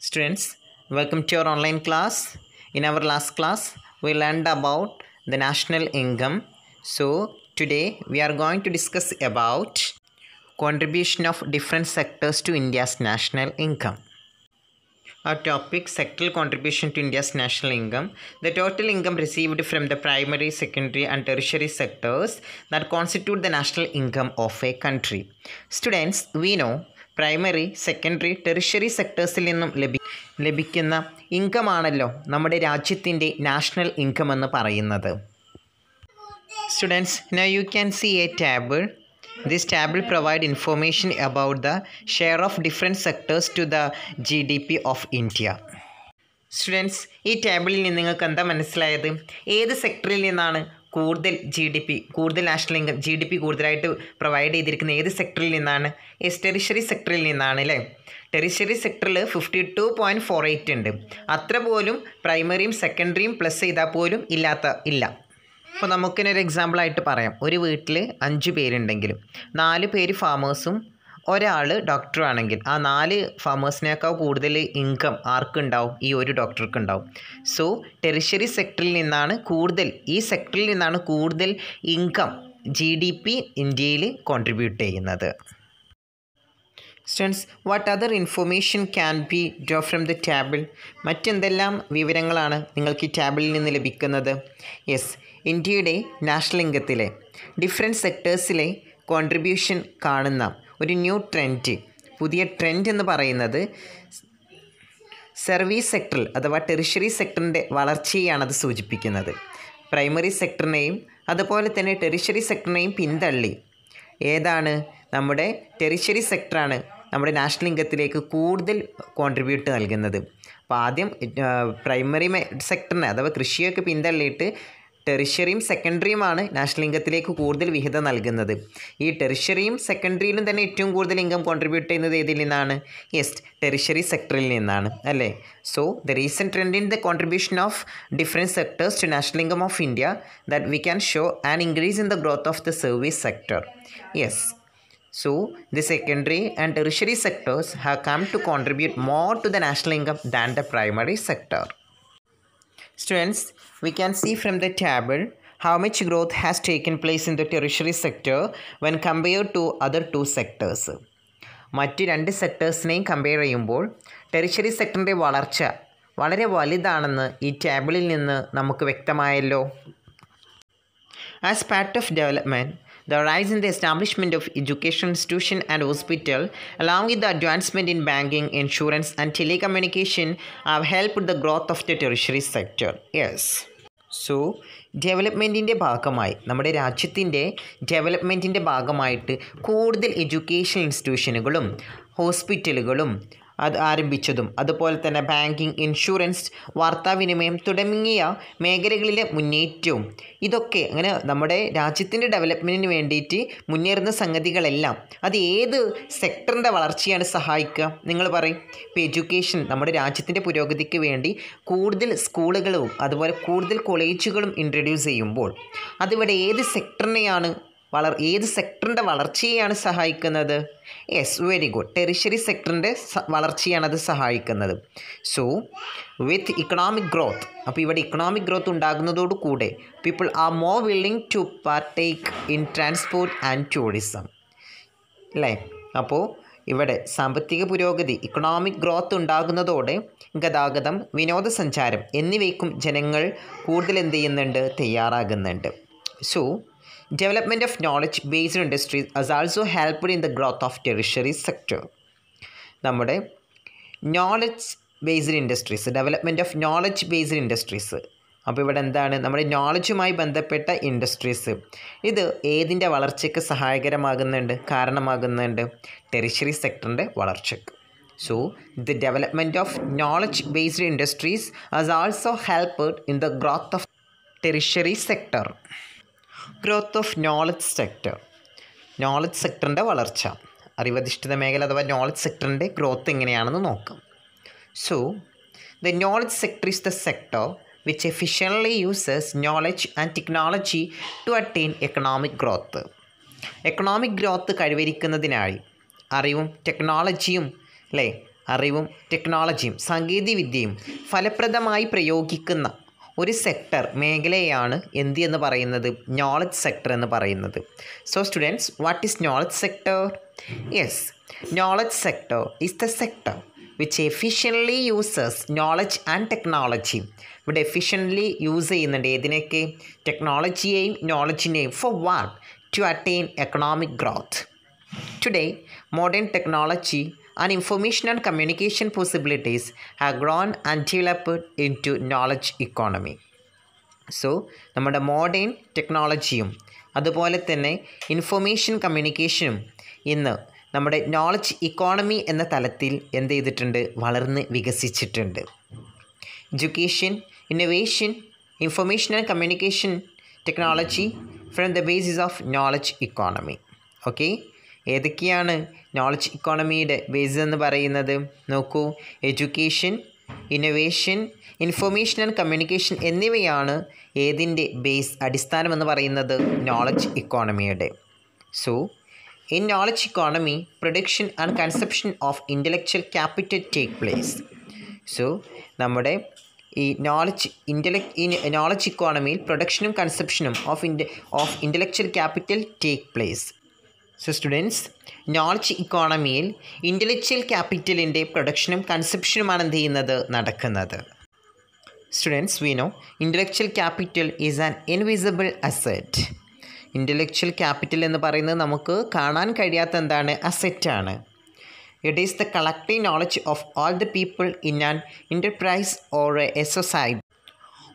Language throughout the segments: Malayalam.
Students, welcome to your online class. In our last class, we learned about the national income. So, today we are going to discuss about contribution of different sectors to India's national income. Our topic, sectoral contribution to India's national income. The total income received from the primary, secondary and tertiary sectors that constitute the national income of a country. Students, we know primary secondary tertiary സെക്ടേഴ്സിൽ നിന്നും ലഭിക്കുന്ന ഇൻകം ആണല്ലോ നമ്മുടെ രാജ്യത്തിൻ്റെ നാഷണൽ ഇൻകം എന്ന് പറയുന്നത്. Students, now you can see a table. This table provides information about the share of different sectors to the GDP of India. Students, ഈ ടേബിളിൽ നിന്ന് നിങ്ങൾക്ക് എന്താ മനസ്സിലായത്? ഏത് സെക്ടറിൽ നിന്നാണ് കൂടുതൽ കൂടുതൽ നാഷണൽ ഇൻകം GDP കൂടുതലായിട്ട് പ്രൊവൈഡ് ചെയ്തിരിക്കുന്ന ഏത് സെക്ടറിൽ നിന്നാണ്? ടെറിഷറി സെക്ടറിൽ നിന്നാണ് അല്ലേ? ടെറിഷറി സെക്ടറിൽ 52.48 ഉണ്ട്. അത്ര പോലും പ്രൈമറിയും സെക്കൻഡറിയും പ്ലസ് ചെയ്താൽ പോലും ഇല്ല. അപ്പോൾ നമുക്കിനൊരു എക്സാമ്പിളായിട്ട് പറയാം. ഒരു വീട്ടിൽ 5 പേരുണ്ടെങ്കിലും 4 പേര് ഫാമേഴ്സും ഒരാൾ ഡോക്ടറും ആണെങ്കിൽ ആ 4 ഫാമേഴ്സിനേക്കാൾ കൂടുതൽ ഇൻകം ആർക്കുണ്ടാവും? ഈ ഒരു ഡോക്ടർക്ക് ഉണ്ടാവും. സോ ടെറിഷറി സെക്ടറിൽ നിന്നാണ് കൂടുതൽ ഇൻകം GDP ഇന്ത്യയിൽ കോൺട്രിബ്യൂട്ട് ചെയ്യുന്നത്. Students, what other information can be draw from the table? മറ്റെന്തെല്ലാം വിവരങ്ങളാണ് നിങ്ങൾക്ക് ഈ ടേബിളിൽ നിന്ന് ലഭിക്കുന്നത്? യെസ്, ഇന്ത്യയുടെ നാഷണൽ ഇൻകത്തിലെ ഡിഫറെൻറ്റ് സെക്ടേഴ്സിലെ കോൺട്രിബ്യൂഷൻ കാണുന്ന ഒരു പുതിയ ട്രെൻഡ് എന്ന് പറയുന്നത് സർവീസ് സെക്ടറിൽ അഥവാ ടെറിഷറി സെക്ടറിൻ്റെ വളർച്ചയെയാണത് സൂചിപ്പിക്കുന്നത്. പ്രൈമറി സെക്ടറിനെയും അതുപോലെ തന്നെ ടെറിഷറി സെക്ടറിനെയും പിന്തള്ളി ഏതാണ്? നമ്മുടെ ടെറിഷറി സെക്ടറാണ് നമ്മുടെ നാഷണൽ ഇൻകത്തിലേക്ക് കൂടുതൽ കോൺട്രിബ്യൂട്ട് നൽകുന്നത്. അപ്പോൾ ആദ്യം പ്രൈമറി സെക്ടറിനെ അഥവാ കൃഷിയൊക്കെ പിന്തള്ളിയിട്ട് ടെറിഷറിയും സെക്കൻഡറിയുമാണ് നാഷണൽ ഇൻകത്തിലേക്ക് കൂടുതൽ വിഹിതം നൽകുന്നത്. ഈ ടെറിഷറിയും സെക്കൻഡറിയിലും തന്നെ ഏറ്റവും കൂടുതൽ ഇൻകം കോൺട്രിബ്യൂട്ട് ചെയ്യുന്നത് ഏതിൽ നിന്നാണ്? യെസ്, ടെറിഷറി സെക്ടറിൽ നിന്നാണ് അല്ലേ? So the recent trend in the contribution of different sectors to national income of India that we can show an increase in the growth of the service sector. Yes, so the secondary and tertiary sectors have come to contribute more to the national income than the primary sector. Students, we can see from the table how much growth has taken place in the tertiary sector when compared to other two sectors. മറ്റ് 2 സെക്ടേഴ്സിനെയും കമ്പയർ ചെയ്യുമ്പോൾ ടെറിഷറി സെക്ടറിൻ്റെ വളർച്ച വളരെ വലുതാണെന്ന് ഈ ടേബിളിൽ നിന്ന് നമുക്ക് വ്യക്തമായല്ലോ. As part of development, the rise in the establishment of education institution and hospital, along with the advancement in banking, insurance and telecommunication, have helped the growth of the tertiary sector. Yes. So, ഡെവലപ്മെൻറ്റിൻ്റെ ഭാഗമായി നമ്മുടെ രാജ്യത്തിൻ്റെ ഡെവലപ്മെൻറ്റിൻ്റെ ഭാഗമായിട്ട് കൂടുതൽ എഡ്യൂക്കേഷൻ ഇൻസ്റ്റിറ്റ്യൂഷനുകളും ഹോസ്പിറ്റലുകളും അത് ആരംഭിച്ചതും അതുപോലെ തന്നെ ബാങ്കിങ്, ഇൻഷുറൻസ്, വാർത്താവിനിമയം തുടങ്ങിയ മേഖലകളിലെ മുന്നേറ്റവും ഇതൊക്കെ അങ്ങനെ നമ്മുടെ രാജ്യത്തിൻ്റെ ഡെവലപ്മെൻറ്റിന് വേണ്ടിയിട്ട് മുന്നേറുന്ന സംഗതികളെല്ലാം അത് ഏത് സെക്ടറിൻ്റെ വളർച്ചയാണ് സഹായിക്കുക? നിങ്ങൾ പറയും. ഇപ്പോൾ എഡ്യൂക്കേഷൻ നമ്മുടെ രാജ്യത്തിൻ്റെ പുരോഗതിക്ക് വേണ്ടി കൂടുതൽ സ്കൂളുകളും അതുപോലെ കൂടുതൽ കോളേജുകളും ഇൻട്രൊഡ്യൂസ് ചെയ്യുമ്പോൾ അതിവിടെ ഏത് സെക്ടറിൻ്റെ വളർച്ചയെയാണ് സഹായിക്കുന്നത്? യെസ്, വെരി ഗുഡ്, ടെറിഷറി സെക്ടറിൻ്റെ വളർച്ചയാണ് അത് സഹായിക്കുന്നത്. സോ വിത്ത് ഇക്കണോമിക് ഗ്രോത്ത്, അപ്പോൾ ഇവിടെ ഇക്കണോമിക് ഗ്രോത്ത് ഉണ്ടാകുന്നതോടുകൂടെ people are more willing to partake in transport and tourism അല്ലേ? അപ്പോൾ ഇവിടെ സാമ്പത്തിക പുരോഗതി, ഇക്കണോമിക് ഗ്രോത്ത് ഉണ്ടാകുന്നതോടെ ഗതാഗതം, വിനോദസഞ്ചാരം എന്നിവയ്ക്കും ജനങ്ങൾ കൂടുതൽ എന്ത് ചെയ്യുന്നുണ്ട്? തയ്യാറാകുന്നുണ്ട്. So development of knowledge based industries has also helped in the growth of tertiary sector. നമ്മുടെ development of knowledge based industries, അപ്പോൾ ഇവിടെ എന്താണ്? നമ്മുടെ നോളജുമായി ബന്ധപ്പെട്ട ഇൻഡസ്ട്രീസ് ഇത് ഏതിൻ്റെ വളർച്ചയ്ക്ക് കാരണമാകുന്നുണ്ട്? ടെറിഷറി സെക്ടറിൻ്റെ വളർച്ചയ്ക്ക്. So the development of knowledge based industries has also helped in the growth of tertiary sector. Growth of knowledge സെക്ടറിൻ്റെ വളർച്ച, അറിവധിഷ്ഠിത മേഖല അഥവാ നോളജ് സെക്ടറിൻ്റെ ഗ്രോത്ത് എങ്ങനെയാണെന്ന് നോക്കാം. So the knowledge sector is the sector which efficiently uses knowledge and technology to attain economic growth. Economic growth കൈവരിക്കുന്നതിനായി അറിവും ടെക്നോളജിയും അല്ലേ അറിവും ടെക്നോളജിയും സാങ്കേതികവിദ്യയും ഫലപ്രദമായി പ്രയോഗിക്കുന്ന ഒരു സെക്ടർ മേഖലയാണ് എന്ത് എന്ന് പറയുന്നത്? നോളജ് സെക്ടർ എന്ന് പറയുന്നത്. So students, what is knowledge sector? Yes, knowledge sector is the sector which efficiently uses knowledge and technology. ഇവിടെ എഫിഷ്യൻ്റ്ലി യൂസ് ചെയ്യുന്നുണ്ട് ഏതിനൊക്കെ? ടെക്നോളജിയെയും നോളജിനെയും. For what? To attain economic growth. Today modern technology and information and communication possibilities have grown and developed into knowledge economy. So നമ്മുടെ മോഡേൺ ടെക്നോളജിയും അതുപോലെ തന്നെ ഇൻഫർമേഷൻ കമ്മ്യൂണിക്കേഷനും ഇന്ന് നമ്മുടെ നോളജ് ഇക്കോണമി എന്ന തലത്തിൽ എന്ത് ചെയ്തിട്ടുണ്ട്? വളർന്ന് വികസിച്ചിട്ടുണ്ട്. Education, innovation, information and communication technology from the basis of knowledge economy. Okay, ഏതൊക്കെയാണ് നോളജ് ഇക്കോണമിയുടെ ബേസ് എന്ന് പറയുന്നത്? നോക്കൂ, education, innovation, information and communication എന്നിവയാണ് ഏതിൻ്റെ ബേസ്, അടിസ്ഥാനം എന്ന് പറയുന്നത്? നോളജ് ഇക്കോണമിയുടെ. So in knowledge economy production and consumption of intellectual capital take place. So നമ്മുടെ ഈ നോളജ് ഇക്കോണമിയിൽ പ്രൊഡക്ഷനും കൺസപ്ഷനും of intellectual capital take place. So students, knowledge ഇക്കോണമിയിൽ ഇൻ്റലക്ച്വൽ ക്യാപിറ്റലിൻ്റെ പ്രൊഡക്ഷനും കൺസപ്ഷനുമാണ് എന്ത് ചെയ്യുന്നത്? നടക്കുന്നത്. Students, we know intellectual capital is an invisible asset. Intellectual capital എന്ന് പറയുന്നത് നമുക്ക് കാണാൻ കഴിയാത്ത എന്താണ്? അസെറ്റാണ്. It is the collective knowledge of all the people in an enterprise or a society.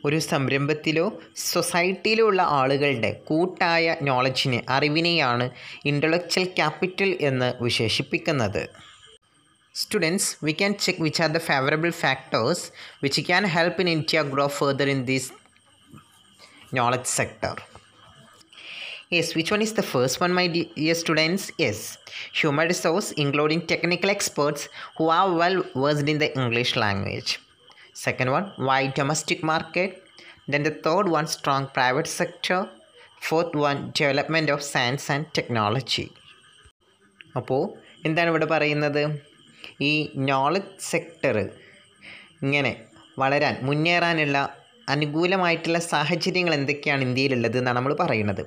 ഒരു സംരംഭത്തിലോ സൊസൈറ്റിയിലോ ഉള്ള ആളുകളുടെ കൂട്ടായ നോളജിനെ, അറിവിനെയാണ് ഇൻ്റലക്ച്വൽ ക്യാപിറ്റൽ എന്ന് വിശേഷിപ്പിക്കുന്നത്. Students, we can check which are the favorable factors which can help in India grow further in this knowledge sector. Yes, which one is the first one, my dear students? Yes, human resource, including technical experts who are well versed in the English language. Second one, wide domestic market. Then the third one, strong private sector. Fourth one, development of science and technology. അപ്പോൾ എന്താണ് ഇവിടെ പറയുന്നത്? ഈ നോളജ് സെക്ടർ ഇങ്ങനെ വളരാൻ, മുന്നേറാനുള്ള അനുകൂലമായിട്ടുള്ള സാഹചര്യങ്ങൾ എന്തൊക്കെയാണ് ഇന്ത്യയിലുള്ളത് എന്നാണ് നമ്മൾ പറയുന്നത്.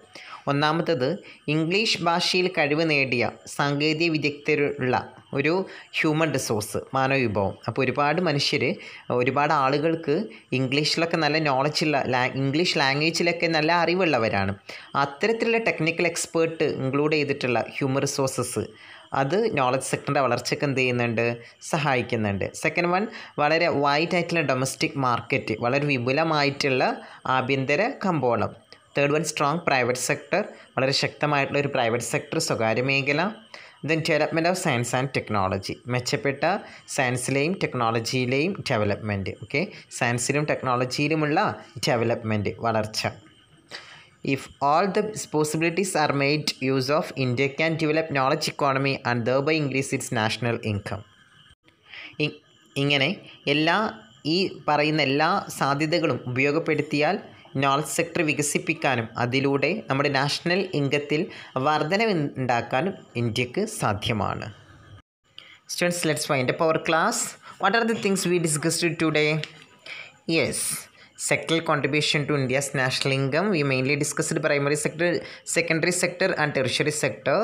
ഒന്നാമത്തത്, ഇംഗ്ലീഷ് ഭാഷയിൽ കഴിവ് നേടിയ സാങ്കേതിക വിദഗ്ധരുള്ള ഒരു ഹ്യൂമൻ റിസോഴ്സ്, മാനവവിഭവം. അപ്പോൾ ഒരുപാട് ആളുകൾക്ക് ഇംഗ്ലീഷിലൊക്കെ നല്ല നോളജുള്ള, ഇംഗ്ലീഷ് ലാംഗ്വേജിലൊക്കെ നല്ല അറിവുള്ളവരാണ്. അത്തരത്തിലുള്ള ടെക്നിക്കൽ എക്സ്പേർട്ട് ഇൻക്ലൂഡ് ചെയ്തിട്ടുള്ള ഹ്യൂമൻ റിസോഴ്സസ് അത് നോളജ് സെക്ടറിൻ്റെ വളർച്ചയ്ക്ക് എന്ത് ചെയ്യുന്നുണ്ട്? സഹായിക്കുന്നുണ്ട്. സെക്കൻഡ് വൺ, വളരെ വൈഡ് ആയിട്ടുള്ള ഡൊമസ്റ്റിക് മാർക്കറ്റ്, വളരെ വിപുലമായിട്ടുള്ള ആഭ്യന്തര കമ്പോളം. Third one, strong private sector, വളരെ ശക്തമായിട്ടുള്ള ഒരു പ്രൈവറ്റ് സെക്ടർ, സ്വകാര്യ മേഖല. Then development of science and technology, മെച്ചപ്പെട്ട സയൻസിലെയും ടെക്നോളജിയിലെയും ഡെവലപ്മെൻറ്റ്. ഓക്കെ, സയൻസിലും ടെക്നോളജിയിലുമുള്ള ഡെവലപ്മെൻറ്റ്, വളർച്ച. If all the possibilities are made use of, India can develop knowledge economy and thereby increase its national income. ഇങ്ങനെ ഈ പറയുന്ന എല്ലാ സാധ്യതകളും ഉപയോഗപ്പെടുത്തിയാൽ നോളജ് സെക്ടർ വികസിപ്പിക്കാനും അതിലൂടെ നമ്മുടെ നാഷണൽ ഇൻകത്തിൽ വർധനവുണ്ടാക്കാനും ഇന്ത്യക്ക് സാധ്യമാണ്. Students, let's find up our class. What are the things we discussed today? Yes, sectoral contribution to India's national income. We mainly discussed primary sector, secondary sector and tertiary sector.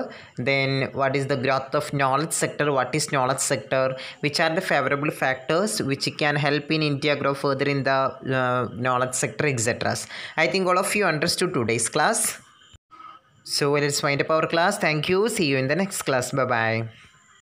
Then what is the growth of knowledge sector? What is knowledge sector? Which are the favorable factors which can help in India grow further in the knowledge sector, etc. I think all of you understood today's class. So let's wind up our class. Thank you. See you in the next class. Bye-bye.